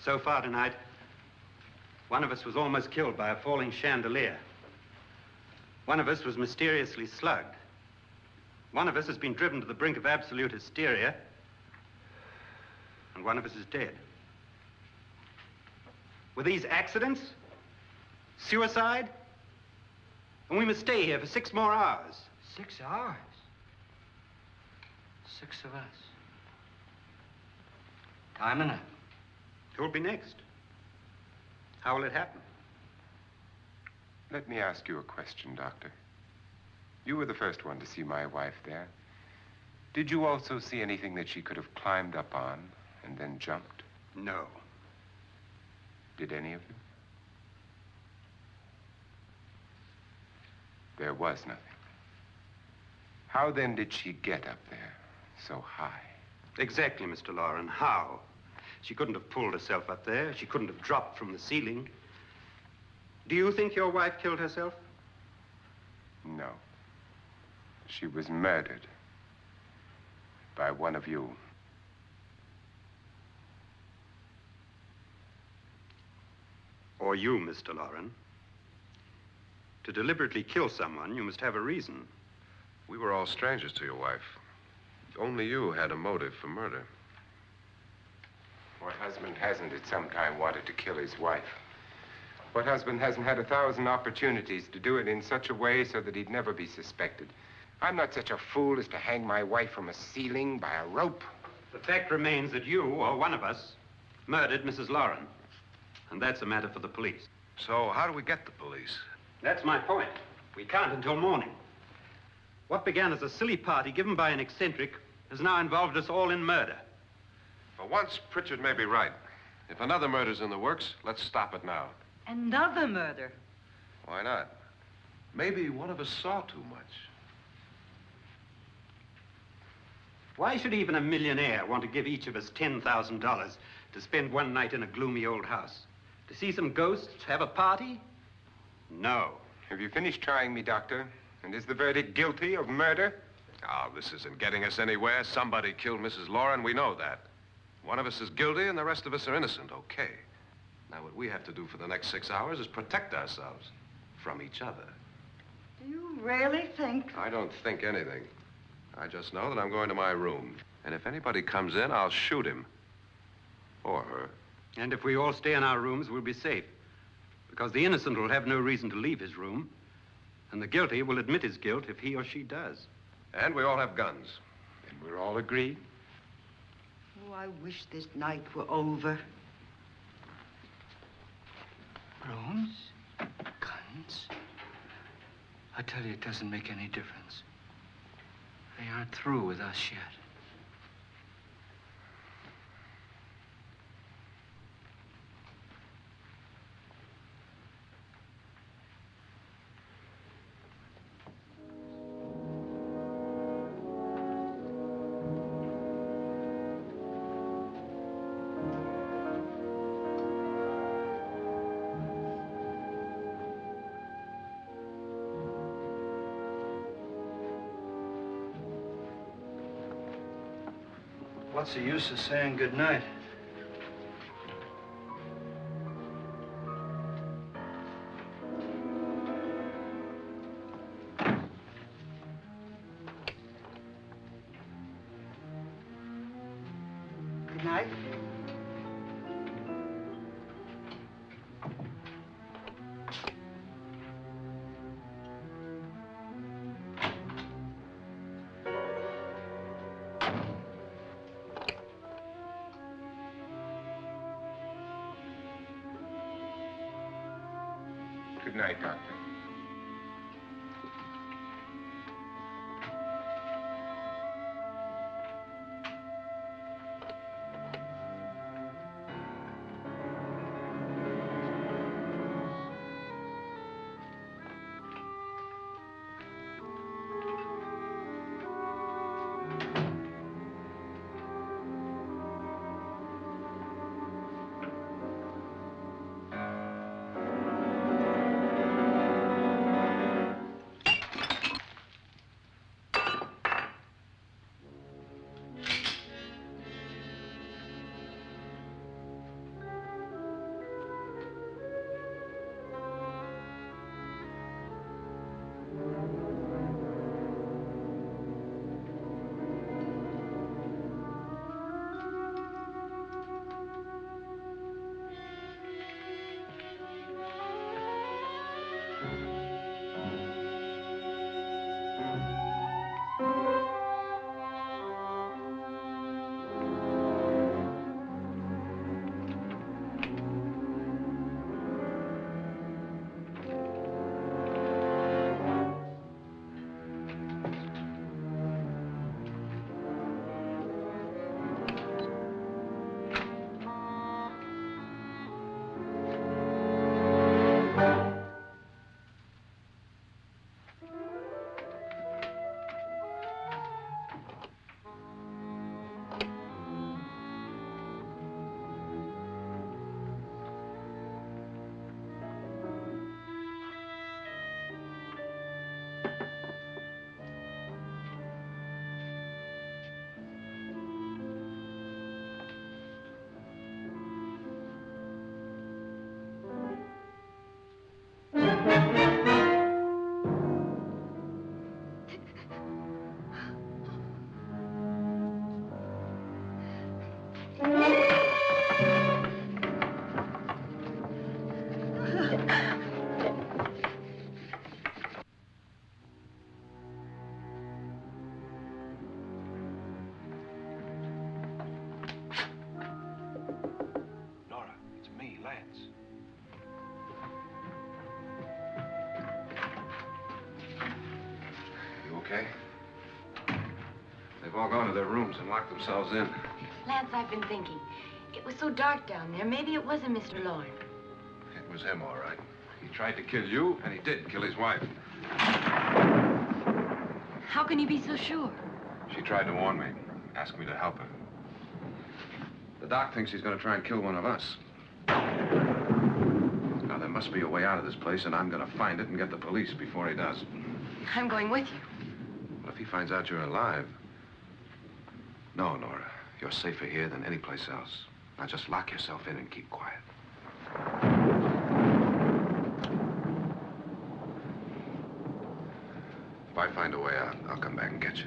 So far tonight, one of us was almost killed by a falling chandelier. One of us was mysteriously slugged. One of us has been driven to the brink of absolute hysteria, and one of us is dead. Were these accidents? Suicide? And we must stay here for 6 more hours. 6 hours? 6 of us. Time enough. Who'll be next? How will it happen? Let me ask you a question, Doctor. You were the first one to see my wife there. Did you also see anything that she could have climbed up on and then jumped? No. Did any of you? There was nothing. How then did she get up there so high? Exactly, Mr. Loren. How? She couldn't have pulled herself up there. She couldn't have dropped from the ceiling. Do you think your wife killed herself? No. She was murdered by one of you. Or you, Mr. Loren. To deliberately kill someone, you must have a reason. We were all strangers to your wife. Only you had a motive for murder. What husband hasn't at some time wanted to kill his wife? What husband hasn't had 1,000 opportunities to do it in such a way so that he'd never be suspected? I'm not such a fool as to hang my wife from a ceiling by a rope. The fact remains that you, or one of us, murdered Mrs. Loren. And that's a matter for the police. So how do we get the police? That's my point. We can't until morning. What began as a silly party given by an eccentric has now involved us all in murder. For once, Pritchard may be right. If another murder's in the works, let's stop it now. Another murder? Why not? Maybe one of us saw too much. Why should even a millionaire want to give each of us $10,000 to spend one night in a gloomy old house? To see some ghosts, have a party? No. Have you finished trying me, Doctor? And is the verdict guilty of murder? Oh, this isn't getting us anywhere. Somebody killed Mrs. Loren, we know that. One of us is guilty and the rest of us are innocent, okay. Now, what we have to do for the next 6 hours is protect ourselves from each other. Do you really think? I don't think anything. I just know that I'm going to my room. And if anybody comes in, I'll shoot him. Or her. And if we all stay in our rooms, we'll be safe. Because the innocent will have no reason to leave his room. And the guilty will admit his guilt if he or she does. And we all have guns. And we're all agreed? Oh, I wish this night were over. Rooms? Guns? I tell you, it doesn't make any difference. They aren't through with us yet. What's the use of saying goodnight? Good night. Good night, Doctor. They've all gone to their rooms and locked themselves in. Lance, I've been thinking. It was so dark down there. Maybe it wasn't Mr. Loren. It was him, all right. He tried to kill you, and he did kill his wife. How can you be so sure? She tried to warn me, asked me to help her. The doc thinks he's going to try and kill one of us. Now, there must be a way out of this place, and I'm going to find it and get the police before he does. I'm going with you. Well, if he finds out you're alive... No, Nora. You're safer here than any place else. Now, just lock yourself in and keep quiet. If I find a way out, I'll come back and get you.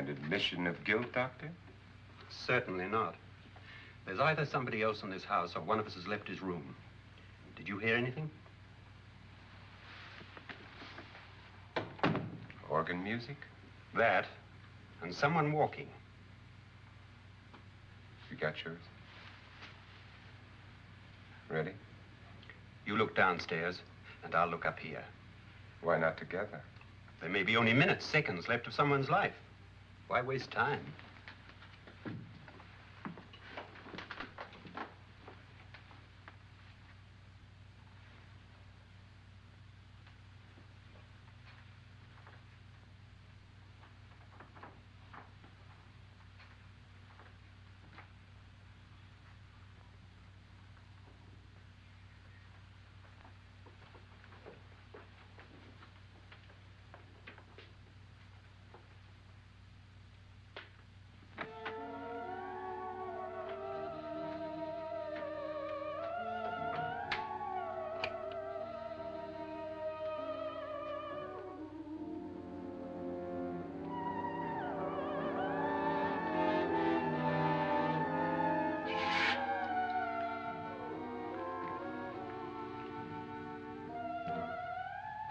admission of guilt, Doctor? Certainly not. There's either somebody else in this house or one of us has left his room. Did you hear anything? Organ music? That, and someone walking. You got yours? Ready? You look downstairs, and I'll look up here. Why not together? There may be only minutes, seconds left of someone's life. Why waste time?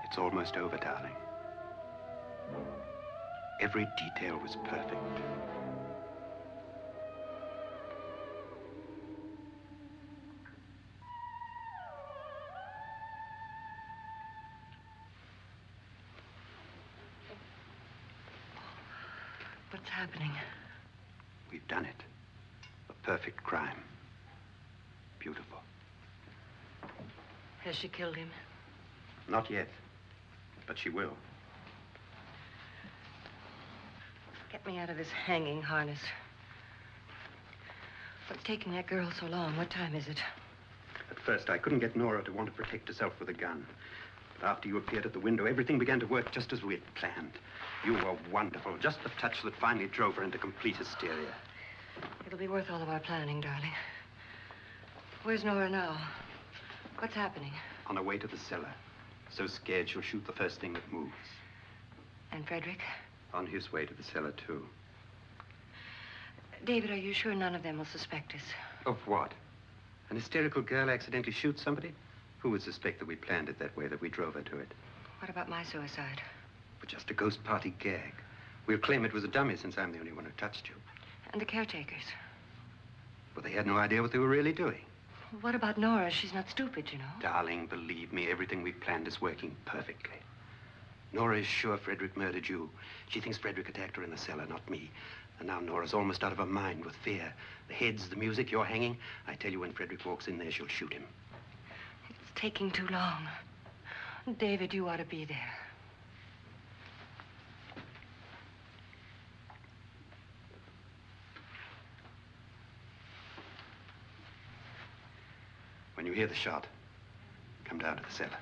It's almost over, darling. Every detail was perfect. What's happening? We've done it. A perfect crime. Beautiful. Has she killed him? Not yet, but she will. Get me out of this hanging harness. What's taking that girl so long? What time is it? At first, I couldn't get Nora to want to protect herself with a gun. But after you appeared at the window, everything began to work just as we had planned. You were wonderful. Just the touch that finally drove her into complete hysteria. It'll be worth all of our planning, darling. Where's Nora now? What's happening? On her way to the cellar. So scared she'll shoot the first thing that moves. And Frederick? On his way to the cellar, too. David, are you sure none of them will suspect us? Of what? An hysterical girl accidentally shoots somebody? Who would suspect that we planned it that way, that we drove her to it? What about my suicide? But just a ghost party gag. We'll claim it was a dummy since I'm the only one who touched you. And the caretakers? But they had no idea what they were really doing. What about Nora? She's not stupid, you know. Darling, believe me, everything we've planned is working perfectly. Nora is sure Frederick murdered you. She thinks Frederick attacked her in the cellar, not me. And now Nora's almost out of her mind with fear. The heads, the music, you're hanging. I tell you, when Frederick walks in there, she'll shoot him. It's taking too long. David, you ought to be there. When you hear the shot, come down to the cellar.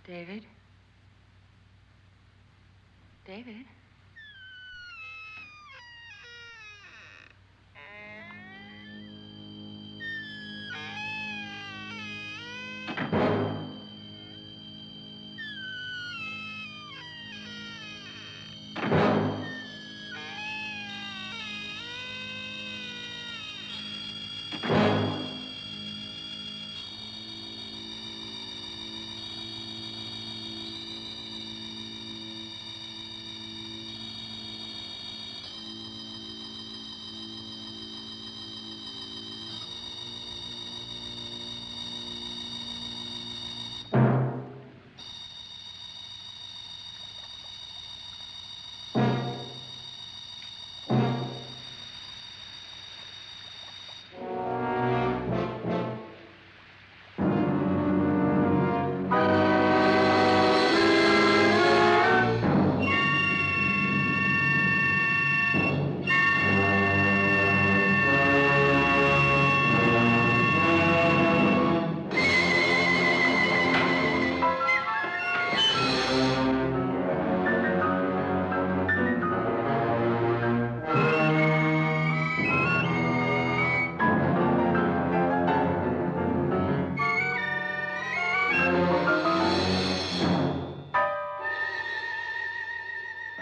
David? David?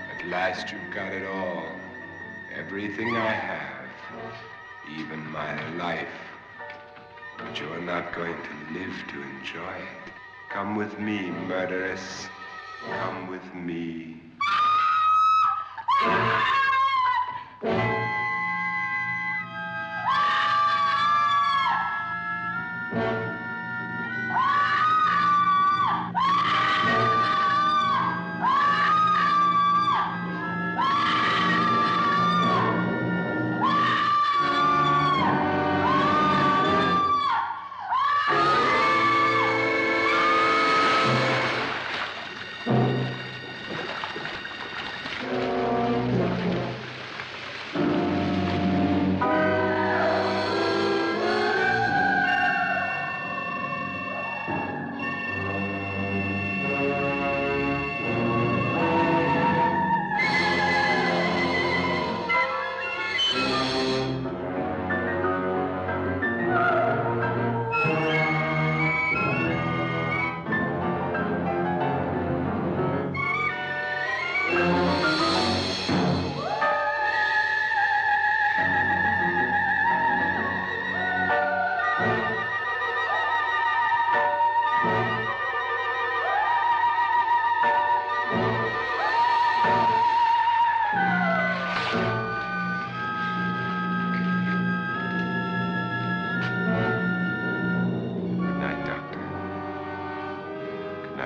At last you've got it all. Everything I have. Even my life. But you're not going to live to enjoy it. Come with me, murderess. Come with me.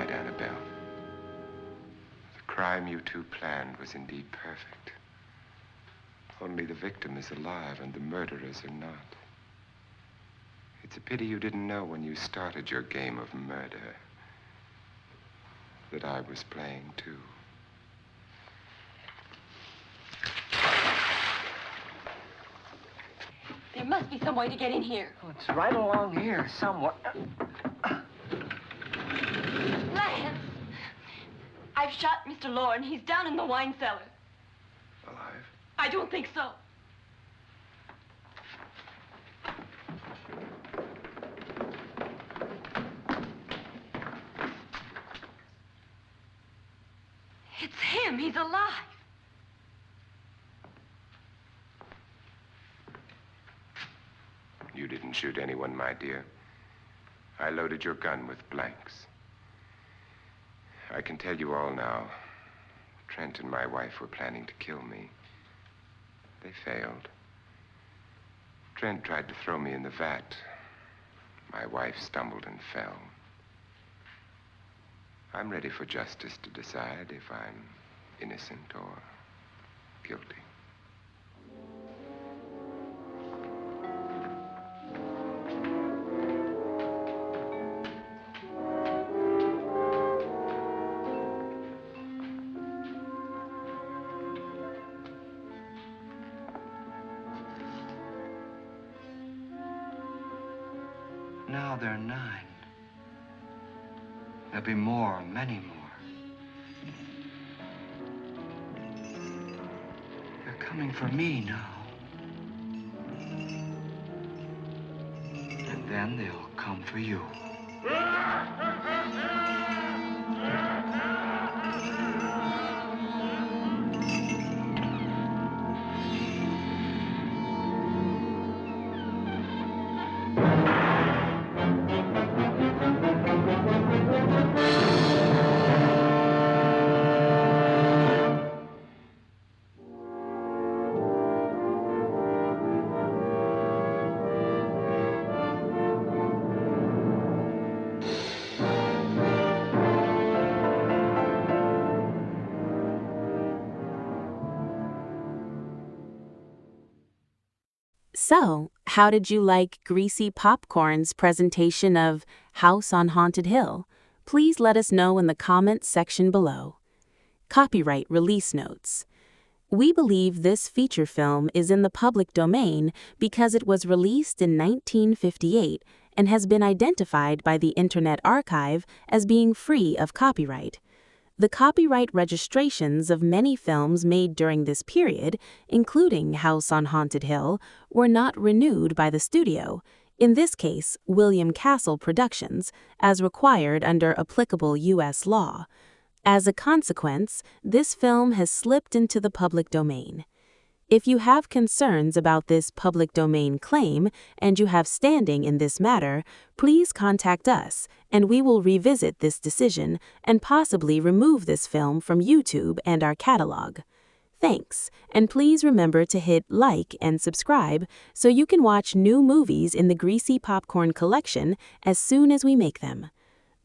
Annabelle. The crime you two planned was indeed perfect. Only the victim is alive and the murderers are not. It's a pity you didn't know when you started your game of murder that I was playing too. There must be some way to get in here. Oh, it's right along here somewhere. Lance! I've shot Mr. Loren. He's down in the wine cellar. Alive? I don't think so. It's him. He's alive. You didn't shoot anyone, my dear. I loaded your gun with blanks. I can tell you all now. Trent and my wife were planning to kill me. They failed. Trent tried to throw me in the vat. My wife stumbled and fell. I'm ready for justice to decide if I'm innocent or guilty. Now they're 9. There'll be more, many more. They're coming for me now. And then they'll come for you. So, how did you like Greasy Popcorn's presentation of House on Haunted Hill? Please let us know in the comments section below. Copyright release notes. We believe this feature film is in the public domain because it was released in 1958 and has been identified by the Internet Archive as being free of copyright. The copyright registrations of many films made during this period, including House on Haunted Hill, were not renewed by the studio, in this case, William Castle Productions, as required under applicable U.S. law. As a consequence, this film has slipped into the public domain. If you have concerns about this public domain claim and you have standing in this matter, please contact us and we will revisit this decision and possibly remove this film from YouTube and our catalog. Thanks, and please remember to hit like and subscribe so you can watch new movies in the Greasy Popcorn collection as soon as we make them.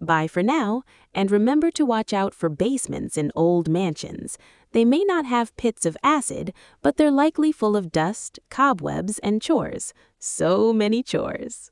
Bye for now, and remember to watch out for basements in old mansions. They may not have pits of acid, but they're likely full of dust, cobwebs, and chores. So many chores.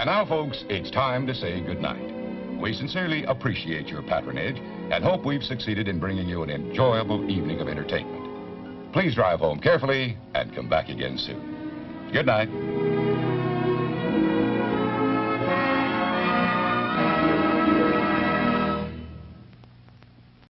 And now, folks, it's time to say goodnight. We sincerely appreciate your patronage and hope we've succeeded in bringing you an enjoyable evening of entertainment. Please drive home carefully and come back again soon. Good night.